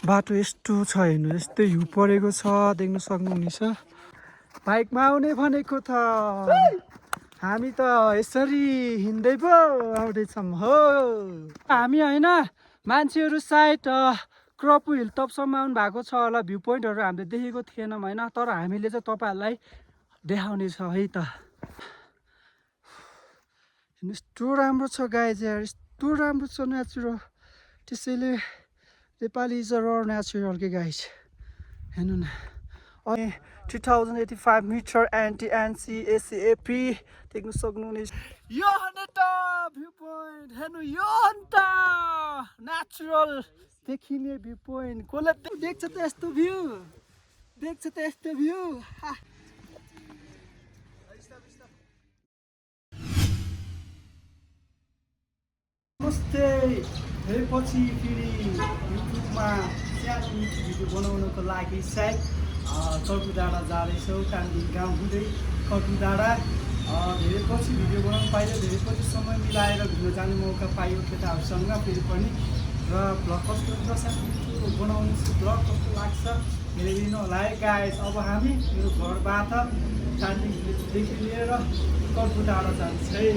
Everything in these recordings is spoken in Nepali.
बाटो यस्तो छ हेर्नु, यस्तो हिउँ परेको छ, देख्न सक्नुहुनेछ। बाइकमा आउने भनेको त हामी त यसरी हिँड्दै पो आउँदैछौँ हो। हामी होइन मान्छेहरू सायद क्रपु हिल टपसम्म आउनु भएको छ होला, भ्यू पोइन्टहरू हामीले देखेको थिएनौँ होइन, तर हामीले चाहिँ तपाईँहरूलाई देखाउने छ है त। यस्तो राम्रो छ गाइज यार, यस्तो राम्रो छ नेचुरल। त्यसैले नेपाली इज अ र नेचुरल के गाइज, हेर्नु न। 2085 मिटर एनसी देख्न सक्नुहुनेछ। यो हो नि त भ्यू पोइन्ट, हेर्नु यो हो नि त नेचुरल देखिने भ्यू पोइन्ट। कसले देख्छ त यस्तो भ्यू, देख्छ त यस्तो भ्यू। नमस्ते, पछि फेरि युट्युबमा सानो भिडियो बनाउनको लागि सायद कर्पु डाँडा जाँदैछौँ। कान्दिङ गाउँ हुँदै कर्पु डाँडा धेरै पछि भिडियो बनाउनु पाइयो, धेरै पछि समय मिलाएर घुम्न जाने मौका पाइयो केटाहरूसँग फेरि पनि। र भ्लग कस्तो बनाउनु भ्लग कस्तो लाग्छ हेरिदिनु होला है गाइस। अब हामी मेरो घरबाट कान्दिङ भिलेजदेखि लिएर कर्पु डाँडा जान्छ है।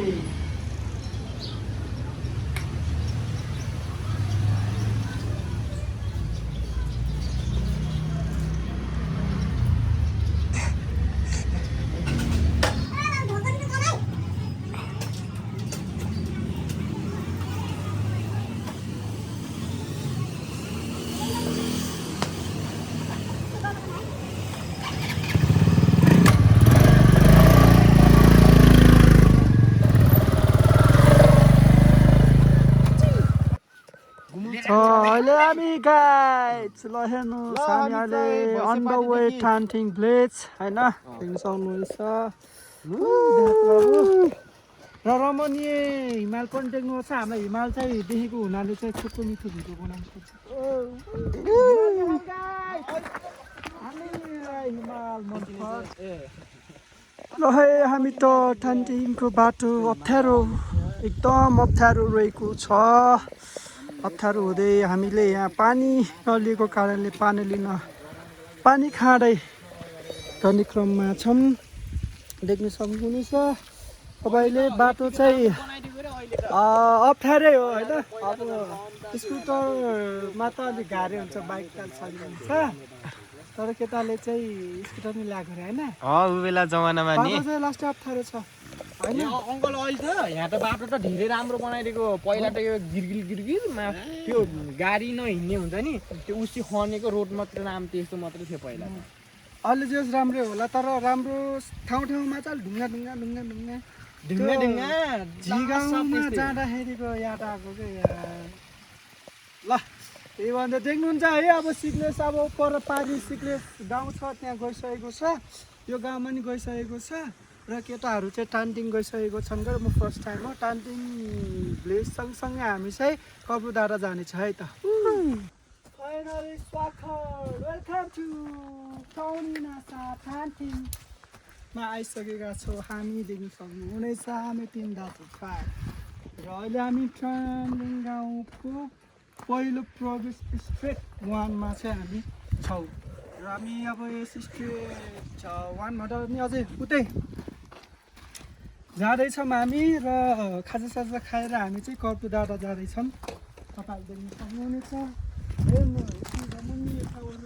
अहिले हामी गाइज ल हेर्नुहोस्, हामी अहिले अन द वे कान्दिङ भिलेज होइन, देख्न सक्नुहुनेछ। र रमणीय हिमाल पनि देख्नुहोस्। हामीलाई हिमाल चाहिँ देखेको हुनाले चाहिँ छोटो मिठो भिडियो बनाउनु पर्छ। ल है हामी त कान्दिङको बाटो अप्ठ्यारो, एकदम अप्ठ्यारो रहेको छ। अप्ठ्यारो हुँदै हामीले यहाँ पानी नलिएको कारणले पानी खाँदै गर्ने क्रममा छौँ, देख्न सक्नुहुनेछ तपाईँले। बाटो चाहिँ अप्ठ्यारै हो होइन, अब स्कुटरमा त अलिक गाह्रो हुन्छ, बाइक त चलिन्छ, तर केटाले चाहिँ स्कुटर नै ल्याएको अरे होइन। ऊ बेला जमानामा नि चाहिँ लास्ट अप्ठ्यारो छ होइन अङ्कल। अहिले त यहाँ त बाटो त धेरै राम्रो बनाइदिएको। पहिला त यो गिरगिरमा त्यो गाडी नहिँड्ने हुन्छ नि, त्यो उसी खनेको रोड मात्र नाम त्यस्तो मात्रै थियो पहिला। अहिले जे राम्रै होला, तर राम्रो ठाउँमा चाहिँ ढुङ्गा झिगाउमा जाँदाखेरिको याद आएको के ल। त्यही भन्दा देख्नुहुन्छ है, अब सिक्लेस अब पर पारी सिक्लेस गाउँ छ त्यहाँ गइसकेको छ, यो गाउँमा नि गइसकेको छ। र केटाहरू चाहिँ कान्दिङ गइसकेको छन् र म फर्स्ट टाइम हो कान्दिङ भिलेज सँगसँगै हामी चाहिँ कर्पु डाँडा जानेछ है त। फाइनली स्वागत, वेलकम टु कान्दिङमा आइसकेका छौँ हामी, देख्न सक्नुहुनेछ हामी 3 दाजु। र अहिले हामी कान्दिङ गाउँको पहिलो प्रवेश स्ट्रेट 1मा चाहिँ हामी छौँ। र हामी अब यस स्ट्रेट 1बाट नि अझै उतै जाँदैछौँ हामी। र खाजासाजा खाएर हामी चाहिँ कर्पु डाँडा जाँदैछौँ, तपाईँहरूले देख्न सक्नुहुनेछ।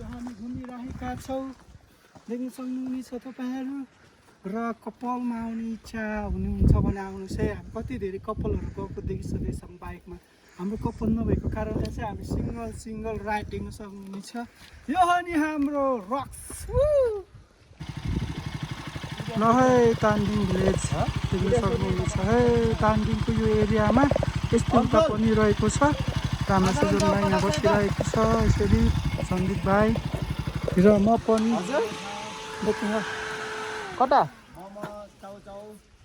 हामी घुमिरहेका छौँ, देख्न सक्नुहुनेछ तपाईँहरू। र कपालमा आउने इच्छा हुनुहुन्छ भने आउनुहोस् है। हामी कति धेरै कपालहरू गएको देखिसकेछौँ बाइकमा, हाम्रो कपाल नभएको कारणले चाहिँ हामी सिङ्गल राइड देख्न सक्नुहुनेछ। यो हो नि हाम्रो रक्स। ल है कान्दिङ भिलेज देख्न सक्नुहुनेछ है। कान्दिङको यो एरियामा यस्तो एउटा पनि रहेको छ। रामा सुजन भाइ यहाँ बसिरहेको छ यसरी, सन्दीप भाइ र म पनि कता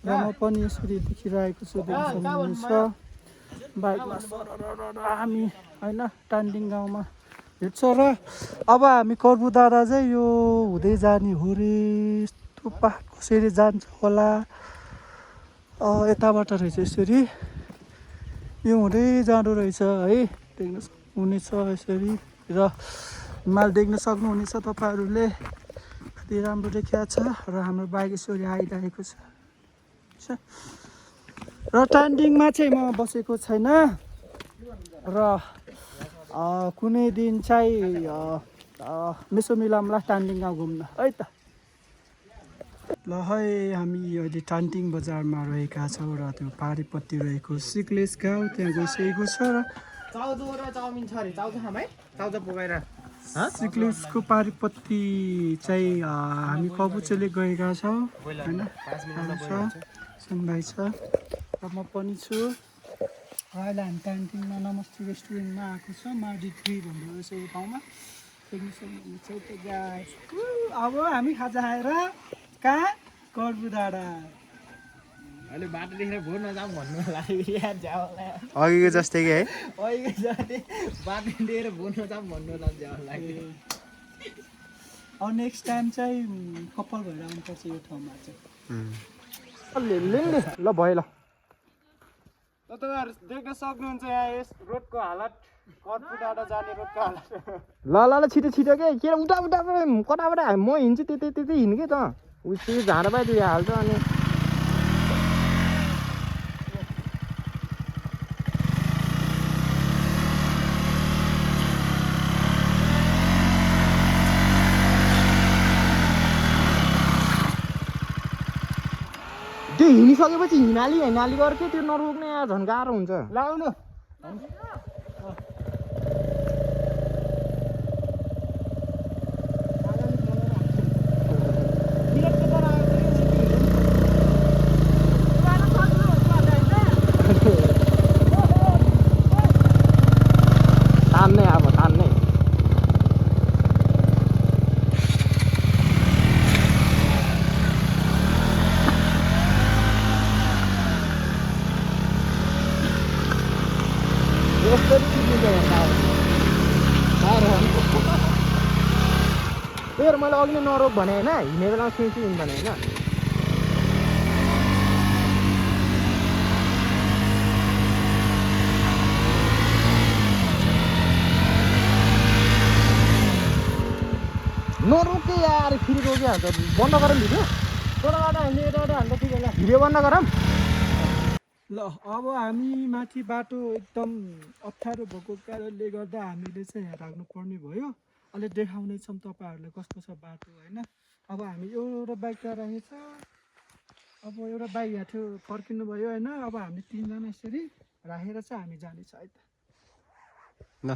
र म पनि यसरी देखिरहेको छु, देख्न सक्नुहुनेछ। बाइकमा हामी होइन कान्दिङ गाउँमा हिँड्छ। र अब हामी कर्पु डाँडा चाहिँ यो हुँदै जाने हो रे, यस्तो पाहाड कसरी जान्छ होला, यताबाट रहेछ यसरी, यो हुँदै जाँदो रहेछ है, देख्न सक्नुहुनेछ यसरी। र हिमाल देख्न सक्नुहुनेछ तपाईँहरूले कति राम्रो देखिया छ र हाम्रो बाइक यसरी आइरहेको छ र टान्डिङमा चाहिँ म बसेको छैन र कुनै दिन चाहिँ मेसो मिलाउँला टान्डिङ गाउँ घुम्न है त ल है हामी अहिले टान्टिङ बजारमा रहेका छौँ र त्यो पारिपट्टि रहेको सिक्लेस गाउँ त्यहाँ गइसकेको छ र चाउजो र चाउमिन छ अरे चाउजो खाम है चाउजो पुगाएर सिक्लेसको पारिपट्टि चाहिँ हामी कबुचेले गएका छौँ होइन भाइ छ र म पनि छु र अहिले हामी टान्टिङमा नमस्ते रेस्टुरेन्टमा आएको छ मार्डी 3 भन्ने रहेछ यो ठाउँमा देख्न सक्नुहुन्छ त्यो गाइस अब हामी खाजा खाएर कहाँ कर्बु डाँडा अहिले बाटो देखेर भोर नजाऊँ भन्नु लाग्यो यार जाओला अघिको जस्तै कि है अहिलेको जति बाटो देखेर भोर नजाऊँ भन्नु लाग्यो अब नेक्स्ट टाइम चाहिँ कपाल भएर आउनुपर्छ यो ठाउँमा चाहिँ ल भयो ल तपाईँहरू देख्न सक्नुहुन्छ यहाँ यस रोडको हालत कर्बु डाँडा जाने रोडको हालत ल छिटो छिटो के उता उता कताबाट म हिँड्छु त्यतै हिँड्नु के त उस झाडा पाइ त्यो हाल्छ अनि त्यो हिँडिसकेपछि हिँडाली गरेर के त्यो नरोक्ने यहाँ झन् गाह्रो हुन्छ लाउनु तान्नै अब तान्नै फेरि मैले अघि नै नरोक भने होइन हिँडेर बेलामा सिउँछु हिँड्नु भने होइन नरोके यार फेरि रोकिहाल्छ बन्द गरौँ भिडियो तलबाट हामीले यताबाट हाल्दा ठिक होला भिडियो बन्द गरौँ ल अब हामी माथि बाटो एकदम अप्ठ्यारो भएको कारणले गर्दा हामीले चाहिँ यहाँ राख्नु पर्ने भयो अहिले देखाउने छौँ तपाईँहरूलाई कस्तो छ बाटो होइन अब हामी एउटा बाइक त राखेको छ अब एउटा बाइक यहाँ थियो फर्किनु भयो होइन अब हामी 3 जना यसरी राखेर चाहिँ हामी जानेछ है त ल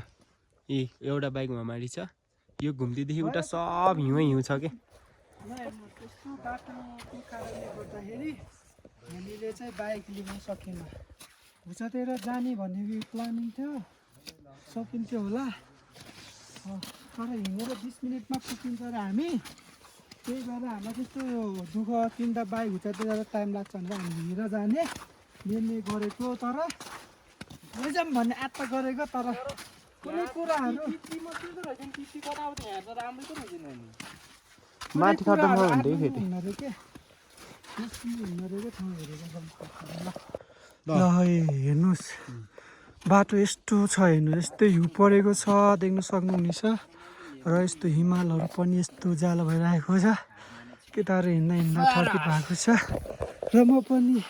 एउटा बाइक माथि छ यो घुम्तीदेखि उता सब हिउँ छ के त्यस्तो बाटोको कारणले गर्दाखेरि हामीले चाहिँ बाइक लिन सकेन भुचातिर जाने भन्ने प्लानिङ थियो सकिन्थ्यो होला तर हिँडेर 20 मिनटमा पुगिन्छ र हामी त्यही भएर हामीलाई त्यस्तो दुःख तिनवटा बाइक भुचातिर टाइम लाग्छ भनेर हामी हिँडेर जाने निर्णय गरेको तर लैजाऊँ भन्ने आत्ता गरेको तर कुनै कुराहरू माथि खट्टा भयो भने फेरि ल हेर्नुहोस् बाटो यस्तो छ हेर्नु यस्तो हिउँ परेको छ देख्न सक्नुहुनेछ र यस्तो हिमालहरू पनि यस्तो उज्यालो भइरहेको छ केटाहरू हिँड्दा थकित भएको छ र म पनि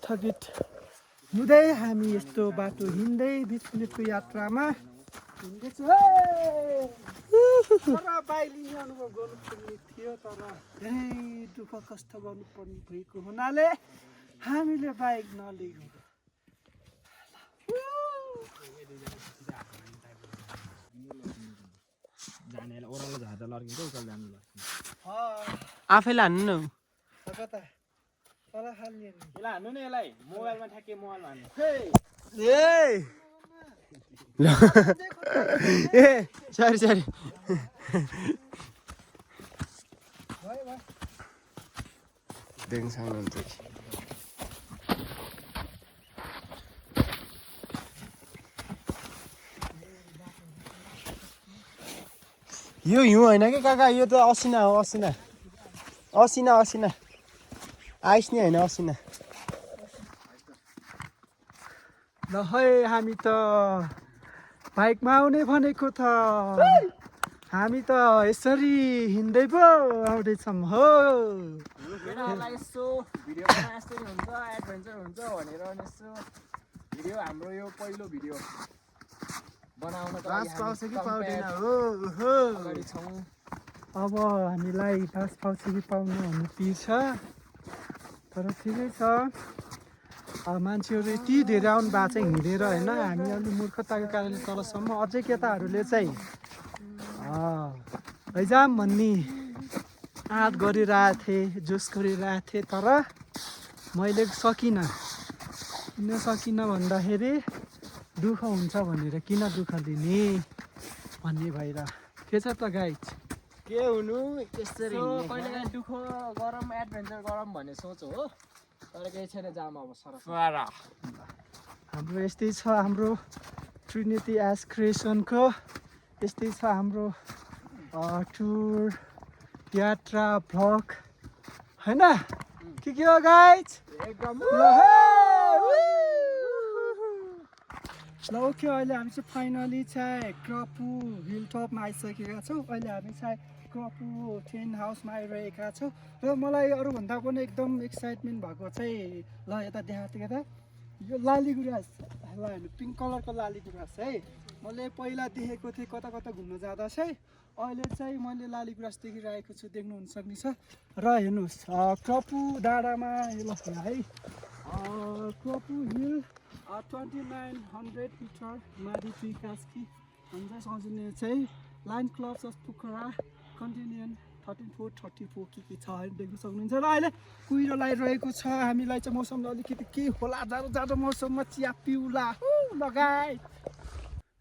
थकित हुँदै हामी यस्तो बाटो हिँड्दै 20 मिनटको यात्रामा हिँड्दैछु बाइक लिने अनुभव गर्नुपर्ने थियो तर धेरै दुःख कष्ट गर्नुपर्ने भएको हुनाले हामीले बाइक नलिएको आफैलाई हान्नु न हान्नु नि यसलाई मोबाइलमा ठ्याक्कै मोबाइलमा हान्नु ए सरी देख्न सक्नुहुन्छ यो हिउँ होइन कि काका यो त असिना हो असिना आइस नि होइन असिना ल है हामी त बाइकमा आउने भनेको त हामी त यसरी हिँड्दै पो आउँदैछौँ हो। केटाहरूलाई यसो भिडियो बनाए जस्तो हुन्छ एडभेन्चर हुन्छ भनेर अनि यसो भिडियो हाम्रो यो पहिलो भिडियो बनाउनको लागि बास पाउँछ कि हामी पाउँदैन compact हो अगाडि छौँ। अब हामीलाई बास पाउँछ कि पाउनु भन्ने पिर छ तर ठिकै छ। मान्छेहरू यति धेरै आउनु भएको छ हिँडेर होइन हामी अलिक मूर्खताको कारणले तलसम्म अझै केटाहरूले चाहिँ लैजाम भन्ने आँट गरिरहेको थिएँ जोस गरिरहेको थिएँ तर मैले सकिनँ। किन सकिनँ भन्दाखेरि दुःख हुन्छ भनेर किन दुःख लिने भन्ने भएर के छ त गाइज के हुनु यसरी सो कहिलेकाहीँ दुःख गरौँ एडभेन्चर गरौँ भन्ने सोच हो तर केही छैन जाम अब सर हाम्रो यस्तै छ हाम्रो ट्रिनिटी एस क्रिएसनको यस्तै छ हाम्रो टुर यात्रा भ्लग होइन के हो गाइज एकदम ल ओके अहिले हामी चाहिँ फाइनली चाहिँ क्रपु हिल टपमा आइसकेका छौँ। अहिले हामी चाहिँ क्रपु टेन्ट हाउसमा आइरहेका छौँ र मलाई अरूभन्दा पनि एकदम एक्साइटमेन्ट भएको चाहिँ ल यता देखाएको त यो लाली गुराँस ल हेर्नु पिङ्क कलरको लाली गुराँस है मैले पहिला देखेको थिएँ कता कता घुम्न जाँदा चाहिँ अहिले चाहिँ मैले लाली गुराँस देखिरहेको छु देख्नु हुन सक्ने छ। र हेर्नुहोस् क्रपु डाँडामा ल है क्रपु हिल 2900 मिटर माथि ट्री कास्की भन्छ सम्झिने चाहिँ line clubs of Pokhara continent 1334 के छ है देख्न सक्नुहुन्छ। र अहिले कुहिरो लगाइरहेको छ हामीलाई चाहिँ मौसमले अलिकति के होला जाडो जाडो मौसममा चिया पिउला लगाए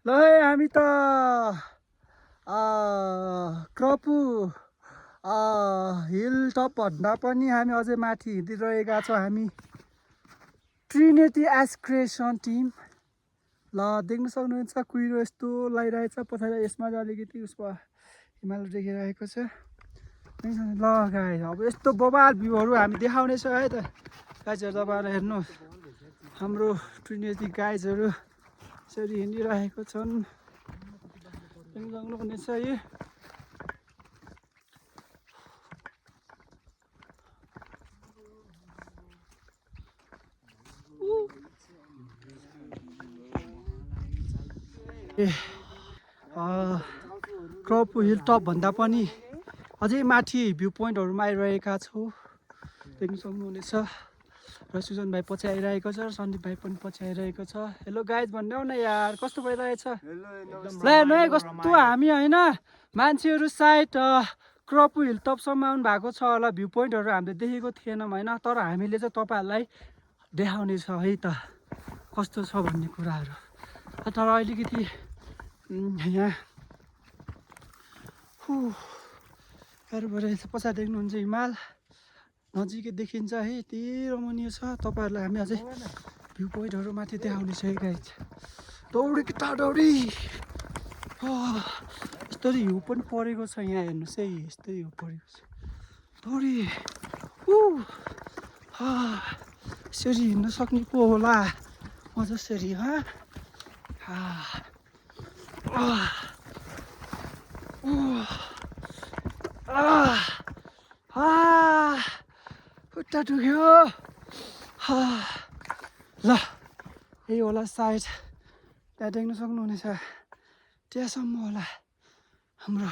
ल है हामी त क्रपु हिल टप भन्दा पनि हामी अझै माथि हिँडिरहेका छौँ हामी ट्रिनिटी एस क्रिएसन टिम। ल देख्न सक्नुहुन्छ कुहिरो यस्तो लगाइरहेछ पछाडि यसमा चाहिँ अलिकति उसको हिमाल देखिरहेको छ ल गाइज अब यस्तो बबाल भ्यूहरू हामी देखाउनेछौँ है त गाइजहरू तपाईँहरू हेर्नुहोस् हाम्रो ट्रिनिटी गाइजहरू यसरी हिँडिरहेको छन् देख्न सक्नुहुनेछ है। क्रपु हिल टप भन्दा पनि अझै माथि भ्यू पोइन्टहरूमा आइरहेका छौँ देख्न सक्नुहुनेछ। र सुजन भाइ पछि आइरहेको छ र सन्दीप भाइ पनि पछि आइरहेको छ। हेलो गाइज भन्नु न यार कस्तो भइरहेछ ल हेर्नु है कस्तो हामी होइन मान्छेहरू सायद क्रपु हिल टपसम्म आउनु भएको छ होला भ्यू पोइन्टहरू हामीले देखेको थिएनौँ होइन तर हामीले चाहिँ तपाईँहरूलाई देखाउने छ है त कस्तो छ भन्ने कुराहरू। तर अलिकति यहाँ गाह्रो भइरहेछ पछाडि देख्नुहुन्छ हिमाल नजिकै देखिन्छ है यति रमणीय छ तपाईँहरूलाई हामी अझै भ्यू पोइन्टहरू माथि देखाउने छ है गाइज दौडी कि दौडी यस्तरी हिउँ पनि परेको छ यहाँ हेर्नुहोस् है यस्तै हिउँ परेको छ दौडी यसरी हिँड्न सक्ने पो होला म जसरी खुट्टा दुख्यो ल यही होला सायद त्यहाँ देख्न सक्नुहुनेछ त्यहाँसम्म होला हाम्रो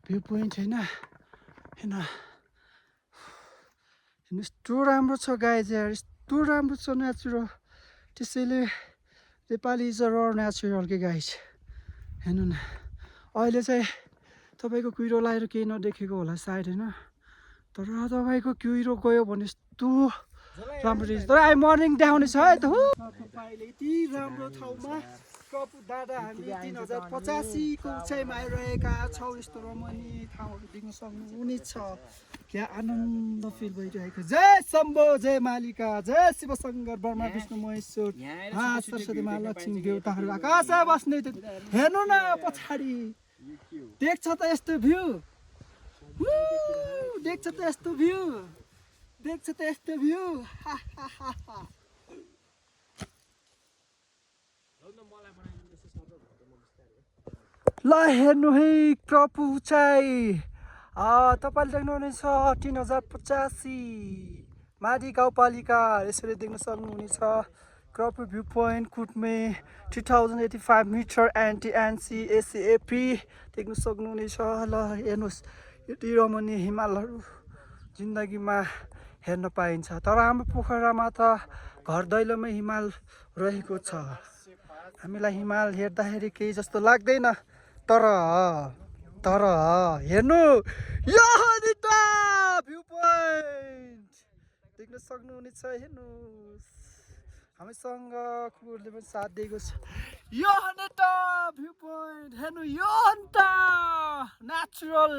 भ्यू पोइन्ट होइन हेर्नु यस्तो राम्रो छ गाइज यार यस्तो राम्रो छ नेचुरल त्यसैले नेपाली इज अ र नेचुरल के गाइज हेर्नु न अहिले चाहिँ तपाईँको कुहिरो लगाएर केही नदेखेको होला सायद होइन तर तपाईँको कुहिरो गयो भने यस्तो राम्रो देखिन्छ तर अहिले मर्निङ देखाउने छ है त हो तपाईँले यति राम्रो ठाउँमा क्रपु डाँडा हामी 3085 को उचाइमा आइरहेका छौँ यस्तो रमणीय ठाउँहरू देख्न सक्नुहुनेछ क्या आनन्द फिल भइरहेको जय शम्भो जय मालिका जय शिवशङ्कर ब्रह्मा विष्णु महेश्वर सरस्वती महालक्ष्मी देवताहरू आकाशमा बस्ने हेर्नु न पछाडि देख्छ त यस्तो भ्यू देख्छ त यस्तो भ्यू देख्छ त यस्तो भ्यू ल हेर्नु है क्रप उचाइ तपाईँले देख्नुहुनेछ 3085 माडी गाउँपालिका यसरी देख्न सक्नुहुनेछ crop view point Kutme 3085 metre एनसी एसिएपी देख्न सक्नुहुनेछ। ल हेर्नुहोस् यति रमणीय हिमालहरू जिन्दगीमा हेर्न पाइन्छ। तर हाम्रो पोखरामा त घर दैलोमै हिमाल रहेको छ। हामीलाई हिमाल हेर्दाखेरि केही जस्तो लाग्दैन। तर हेर्नु यो भ्यू पोइन्ट देख्न सक्नुहुनेछ। हेर्नुहोस् हामीसँग कुकुरले पनि साथ दिएको छ। यो भ्यू पोइन्ट हेर्नु यो नेचुरल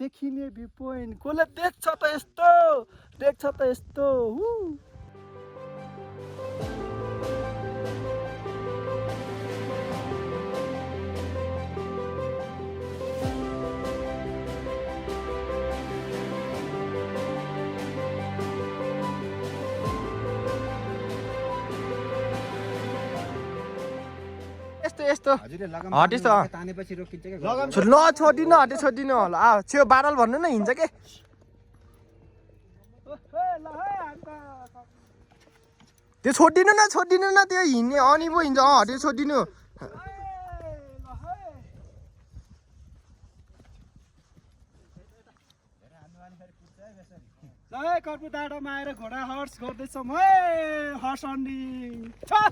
देखिने भ्यू पोइन्ट कसले देख्छ त यस्तो यस्तो हटेछ तानेपछि रोकिन्छ के ल छोडिदिनु होला छेउ बादल भन्नु न हिँड्छ के त्यो छोडिदिनु न त्यो हिँड्ने अनि पो हिँड्छ हटेर छोडिदिनु कर्पुदाडोमा आएर घोडा हर्स गर्दैछौँ है हर्स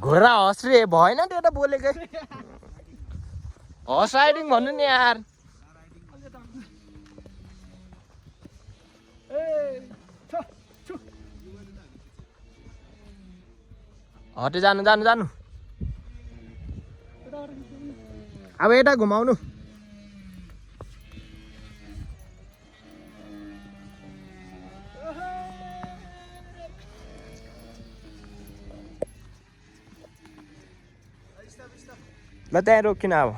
घोडा हर्स रे भएन त्यो त बोलेकै हर्स राइडिङ भन्नु नि यार हटे जानु अब यता घुमाउनु ल त्यहाँ रोकिन अब